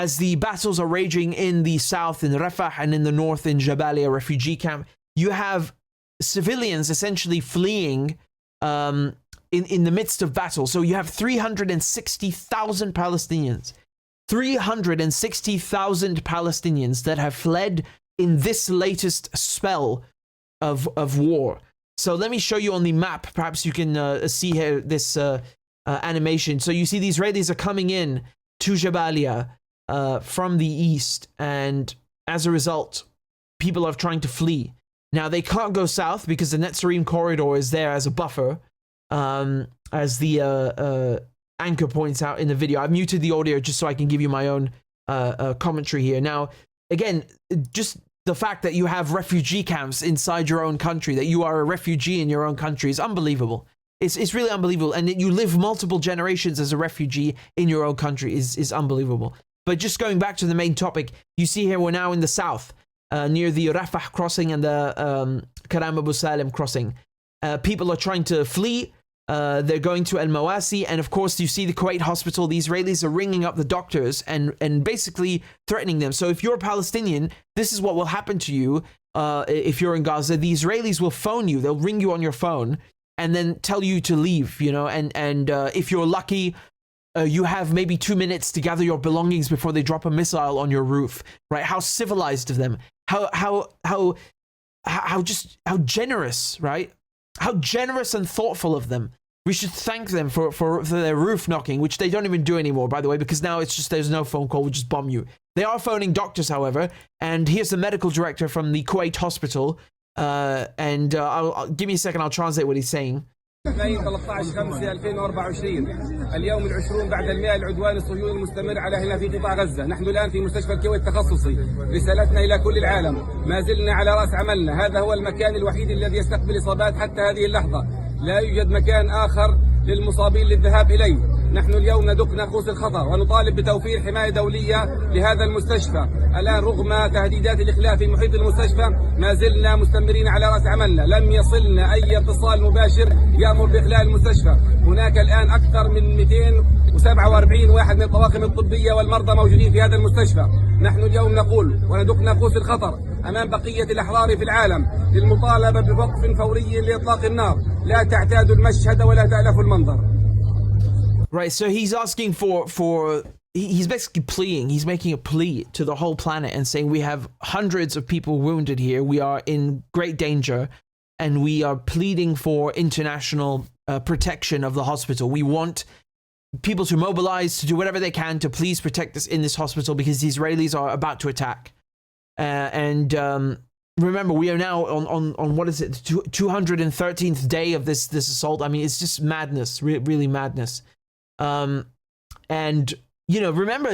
as the battles are raging in the south in Rafah and in the north in Jabalia refugee camp, you have civilians essentially fleeing in the midst of battle. So you have 360,000 Palestinians. 360,000 Palestinians that have fled in this latest spell of war. So let me show you on the map. Perhaps you can see here this animation. So you see the Israelis are coming in to Jabalia from the east, and as a result, people are trying to flee. Now they can't go south because the Netzarim corridor is there as a buffer, as the anchor points out in the video. I've muted the audio just so I can give you my own commentary here. Now, again, just the fact that you have refugee camps inside your own country, that you are a refugee in your own country, is unbelievable. It's really unbelievable. And that you live multiple generations as a refugee in your own country is unbelievable. But just going back to the main topic, you see here we're now in the south, near the Rafah crossing and the Karam Abu Salim crossing. People are trying to flee. They're going to Al-Mawasi, and of course you see the Kuwait hospital. The Israelis are ringing up the doctors and basically threatening them. So if you're a Palestinian, this is what will happen to you if you're in Gaza. The Israelis will phone you. They'll ring you on your phone and then tell you to leave, you know, and if you're lucky, you have maybe 2 minutes to gather your belongings before they drop a missile on your roof, right? How civilized of them. How generous, right? How generous and thoughtful of them. We should thank them for their roof knocking, which they don't even do anymore, by the way, because now it's just, there's no phone call, we just bomb you. They are phoning doctors, however, and here's the medical director from the Kuwait hospital, and give me a second, I'll translate what he's saying. 13/5/2024 اليوم ال20 بعد المئة العدوان الصهيوني المستمر على هنا في قطاع غزة. نحن الآن في مستشفى الكويت التخصصي. رسالتنا إلى كل العالم، ما زلنا على رأس عملنا. هذا هو المكان الوحيد الذي يستقبل إصابات حتى هذه اللحظة. لا يوجد مكان آخر للمصابين للذهاب إليه. نحن اليوم ندق ناقوس الخطر ونطالب بتوفير حماية دولية لهذا المستشفى. الآن رغم تهديدات الإخلاء في محيط المستشفى ما زلنا مستمرين على رأس عملنا. لم يصلنا أي اتصال مباشر يأمر بإخلاء المستشفى. هناك الآن أكثر من 247 واحد من الطواقم الطبية والمرضى موجودين في هذا المستشفى. نحن اليوم نقول وندق ناقوس الخطر أمام بقية الأحرار في العالم للمطالبة بوقف فوري لإطلاق النار. لا تعتادوا المشهد ولا تألفوا المنظر. Right, so he's asking he's basically pleading, he's making a plea to the whole planet and saying we have hundreds of people wounded here, we are in great danger, and we are pleading for international protection of the hospital. We want people to mobilize, to do whatever they can to please protect us in this hospital because the Israelis are about to attack. Remember, we are now on what is it, 213th day of this assault. I mean, it's just madness, really madness. And you know, remember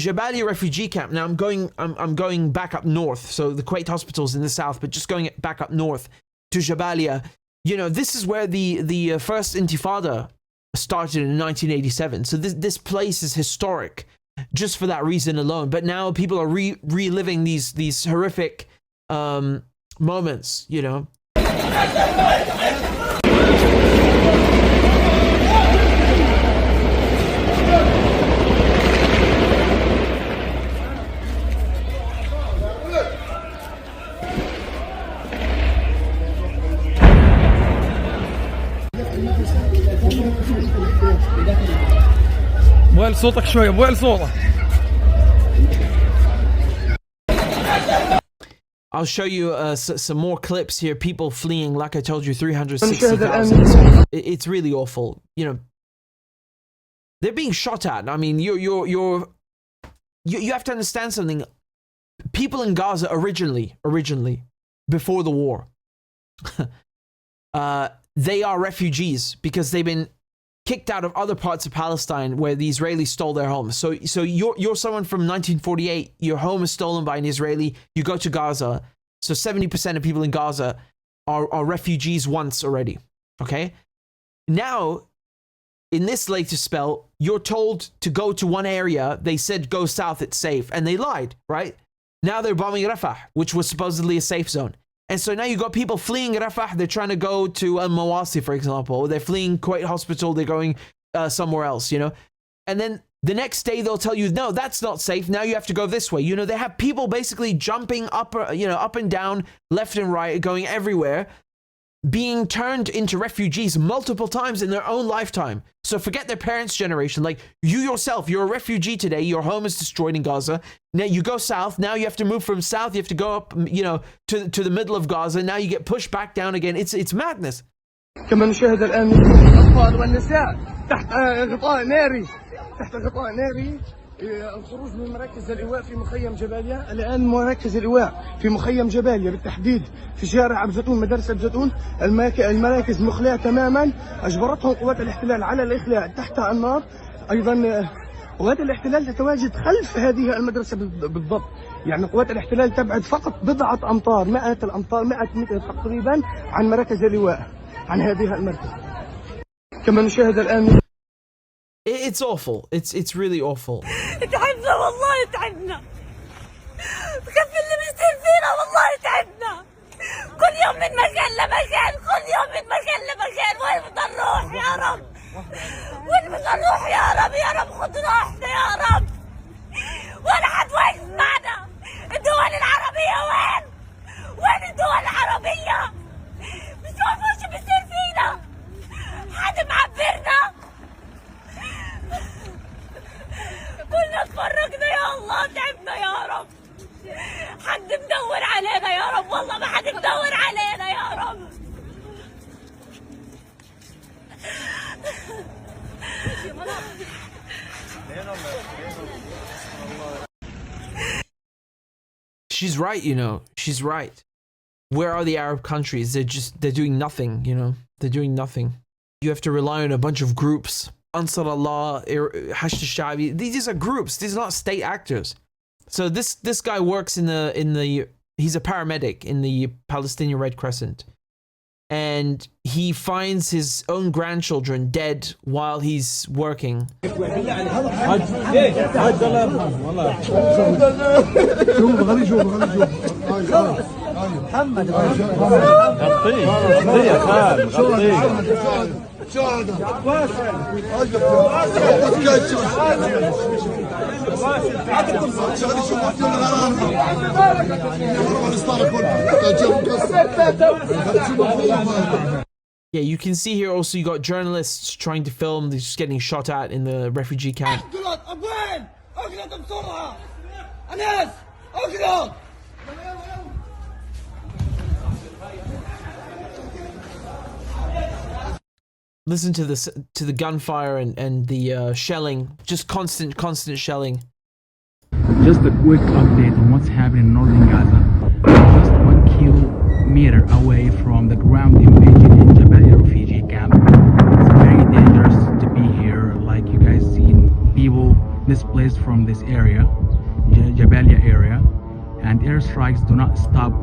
Jabalia refugee camp. Now I'm going back up north. So the Kuwait hospital's in the south, but just going back up north to Jabalia. You know, this is where the first Intifada started in 1987. So this place is historic just for that reason alone. But now people are reliving these horrific moments, you know. بوال صوتك شوية بوال صوتك. I'll show you some more clips here. People fleeing, like I told you, 360,000. It's really awful. You know, they're being shot at. I mean, you have to understand something. People in Gaza originally, before the war, they are refugees because they've been kicked out of other parts of Palestine where the Israelis stole their homes. So you're someone from 1948, your home is stolen by an Israeli, you go to Gaza. So 70% of people in Gaza are refugees once already, okay? Now, in this latest spell, you're told to go to one area. They said go south, it's safe, and they lied, right? Now they're bombing Rafah, which was supposedly a safe zone. And so now you got people fleeing Rafah. They're trying to go to Al-Mawasi, for example. They're fleeing Kuwait hospital. They're going somewhere else, you know. And then The next day they'll tell you, no, that's not safe. Now you have to go this way. You know, they have people basically jumping up, up and down, left and right, going everywhere, being turned into refugees multiple times in their own lifetime. So forget their parents' generation. Like you yourself, you're a refugee today. Your home is destroyed in Gaza. Now you go south. Now you have to move from south. You have to go up, to the middle of Gaza. Now you get pushed back down again. It's madness. كما نشاهد الآن الأطفال والنساء تحت غطاء ناري الخروج من مراكز الإيواء في مخيم جباليا. الآن مركز الإيواء في مخيم جباليا بالتحديد في شارع أبو زيتون مدرسة أبو زيتون. المراكز مخلية تماما، أجبرتهم قوات الاحتلال على الإخلاء تحت النار. أيضا قوات الاحتلال تتواجد خلف هذه المدرسة بالضبط، يعني قوات الاحتلال تبعد فقط بضعة أمتار، 100 متر تقريبا عن مراكز الإيواء، عن هذه المركز. كما نشاهد الآن. It's awful. It's really awful. تعبنا والله تعبنا. كيف اللي بيصير فينا والله تعبنا. كل يوم من مكان لمكان، كل يوم من مكان لمكان. وين بدنا نروح يا رب؟ وين بدنا نروح يا رب؟ يا رب خذ راحتنا يا رب. ولا حد واقف معنا. الدول العربية وين؟ وين الدول العربية؟ مش عارفين شو بيصير فينا. حد معبرنا. كلنا تفرقنا يا الله، تعبنا يا رب. حد مدور علينا يا رب، والله ما حد مدور علينا يا رب. She's right, she's right. Where are the Arab countries? They're doing nothing, they're doing nothing. You have to rely on a bunch of groups. Ansar Allah, Hashd al-Sha'bi, these are groups, these are not state actors. So this guy works in the he's a paramedic in the Palestinian Red Crescent. And he finds his own grandchildren dead while he's working. Yeah, you can see here also you got journalists trying to film, they're just getting shot at in the refugee camp. Listen to this, to the gunfire and the shelling, just constant shelling. Just a quick update on what's happening in northern Gaza. Just 1 kilometer away from the ground invasion in Jabalia refugee camp. It's very dangerous to be here. Like you guys seen, people displaced from this area, Jabalia area, and airstrikes do not stop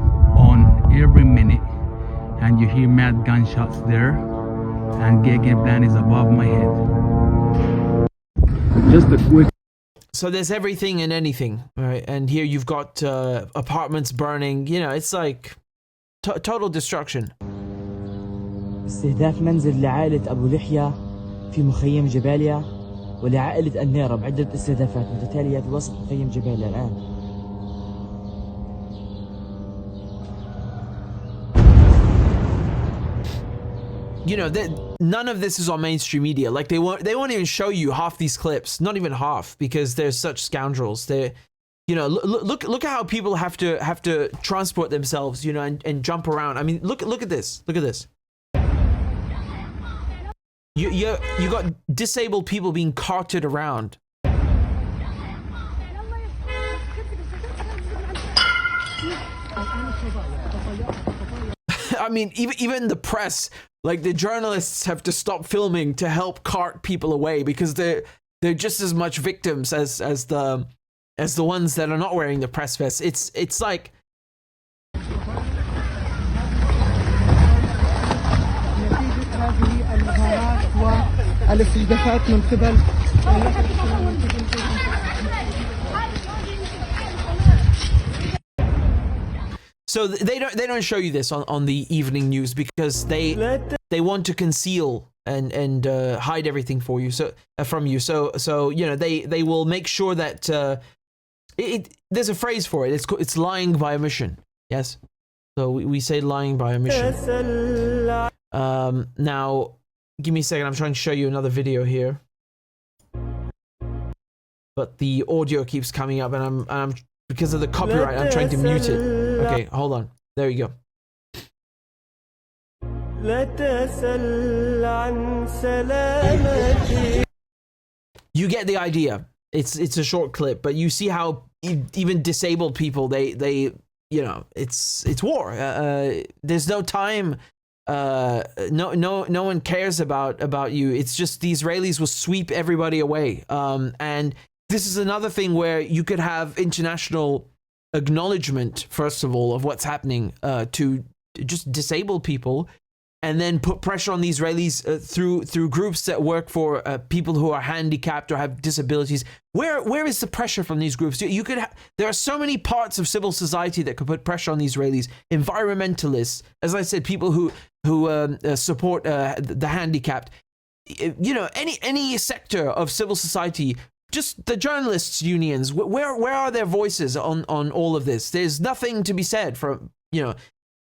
on every minute. And you hear mad gunshots there. And Plan is above my head. Just a quick. So there's everything and anything, right? And here you've got apartments burning. It's like total destruction. استهداف منزل لعائلة أبو لحية في مخيم جباليا ولعائلة النيرة بعدة استهدافات متتالية في وسط مخيم جباليا الآن. None of this is on mainstream media. Like they won't even show you half these clips, not even half, because they're such scoundrels. They, look at how people have to transport themselves, and jump around. I mean, look at this. Look at this. You got disabled people being carted around. I mean, even the press, like the journalists, have to stop filming to help cart people away because they're just as much victims as the ones that are not wearing the press vest. It's like. So they don't show you this on the evening news because they want to conceal and hide everything for you. So from you. So you know they will make sure that there's a phrase for it. It's lying by omission. Yes. So we say lying by omission. Now give me a second. I'm trying to show you another video here, but the audio keeps coming up, and I'm because of the copyright. I'm trying to mute it. Okay, hold on. There you go. You get the idea. It's a short clip, but you see how even disabled people they you know it's war. There's no time. No one cares about you. It's just the Israelis will sweep everybody away. And this is another thing where you could have international acknowledgement, first of all, of what's happening to just disable people, and then put pressure on the Israelis through groups that work for people who are handicapped or have disabilities. Where is the pressure from these groups? You could there are so many parts of civil society that could put pressure on the Israelis. Environmentalists, as I said, people who support the handicapped. You know, any sector of civil society. Just the journalists' unions. Where are their voices on all of this? There's nothing to be said from, you know.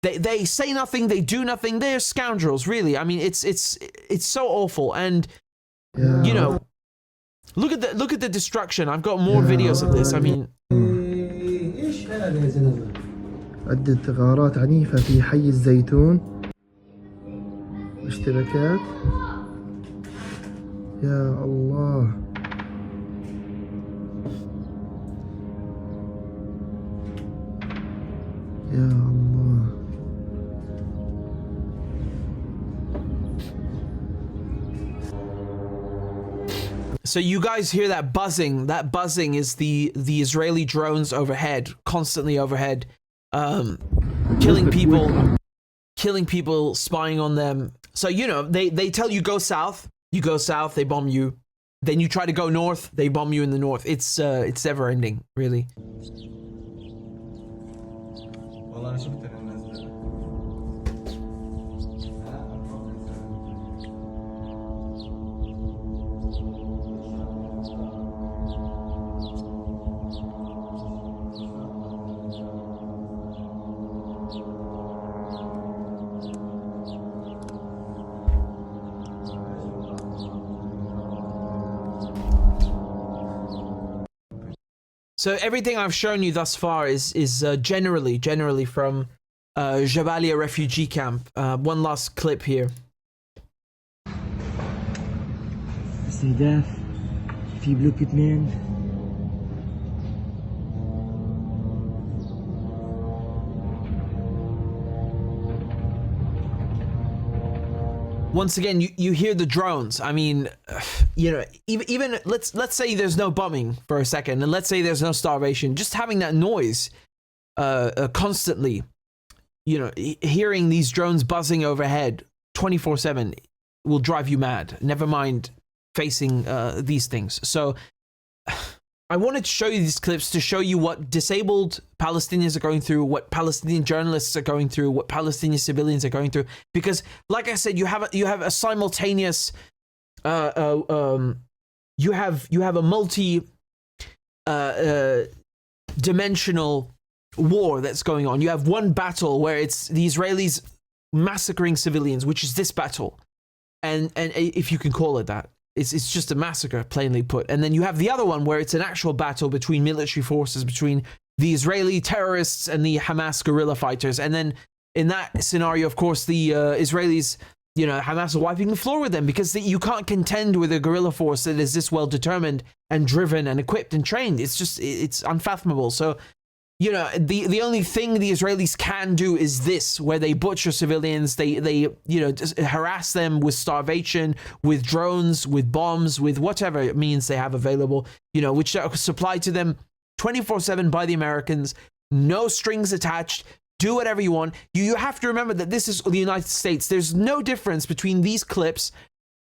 They say nothing, they do nothing. They're scoundrels, really. I mean, it's so awful. And you know, look at the destruction. I've got more videos of this. I mean, عدة غارات عنيفة في حي الزيتون واشتباكات. يا الله. يا الله. So you guys hear that buzzing? That buzzing is the Israeli drones overhead, constantly overhead, killing people, spying on them. So you know they tell you go south, they bomb you. Then you try to go north, they bomb you in the north. It's never ending, really. So everything I've shown you thus far is generally from Jabalia refugee camp. One last clip here. استهداف في بلوك 2. Once again, you hear the drones. I mean, you know, even let's say there's no bombing for a second, and let's say there's no starvation. Just having that noise constantly, you know, hearing these drones buzzing overhead 24/7 will drive you mad. Never mind facing these things. So I wanted to show you these clips to show you what disabled Palestinians are going through, what Palestinian journalists are going through, what Palestinian civilians are going through. Because, like I said, you have a simultaneous, you have a multi dimensional war that's going on. You have one battle where it's the Israelis massacring civilians, which is this battle, and if you can call it that. It's just a massacre, plainly put. And then you have the other one where it's an actual battle between military forces, between the Israeli terrorists and the Hamas guerrilla fighters. And then in that scenario, of course, the Israelis, you know, Hamas are wiping the floor with them because you can't contend with a guerrilla force that is this well determined and driven and equipped and trained. It's unfathomable. So, you know, the only thing the Israelis can do is this, where they butcher civilians, they you know, just harass them with starvation, with drones, with bombs, with whatever means they have available, you know, which are supplied to them 24/7 by the Americans, no strings attached. Do whatever you want. You have to remember that this is the United States. There's no difference between these clips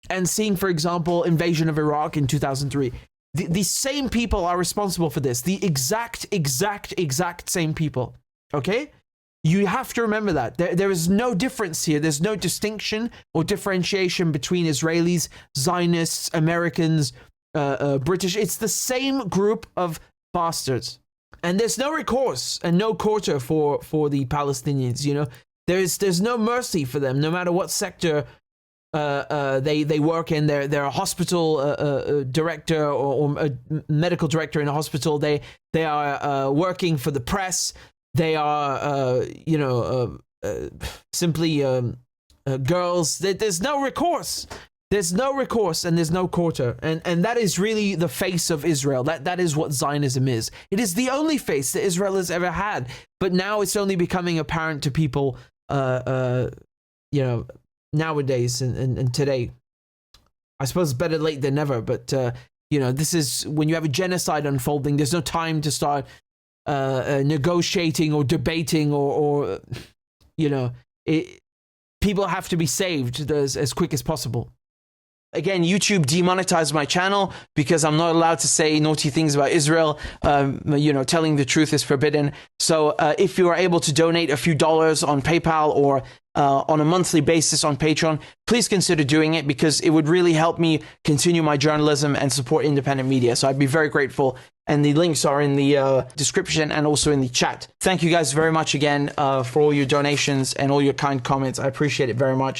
and seeing, for example, invasion of Iraq in 2003. The same people are responsible for this. The exact same people. Okay? You have to remember that. There is no difference here. There's no distinction or differentiation between Israelis, Zionists, Americans, British. It's the same group of bastards. And there's no recourse and no quarter for the Palestinians, you know. There's no mercy for them, no matter what sector they work in. They're a hospital director or a medical director in a hospital. They are working for the press. They are simply girls. There's no recourse. There's no recourse and there's no quarter. And that is really the face of Israel. That is what Zionism is. It is the only face that Israel has ever had. But now it's only becoming apparent to people, nowadays and today. I suppose better late than never. But, this is when you have a genocide unfolding, there's no time to start negotiating or debating or people have to be saved as quick as possible. Again, YouTube demonetized my channel because I'm not allowed to say naughty things about Israel. Telling the truth is forbidden. So if you are able to donate a few dollars on PayPal or on a monthly basis on Patreon, please consider doing it because it would really help me continue my journalism and support independent media. So I'd be very grateful. And the links are in the description and also in the chat. Thank you guys very much again for all your donations and all your kind comments. I appreciate it very much.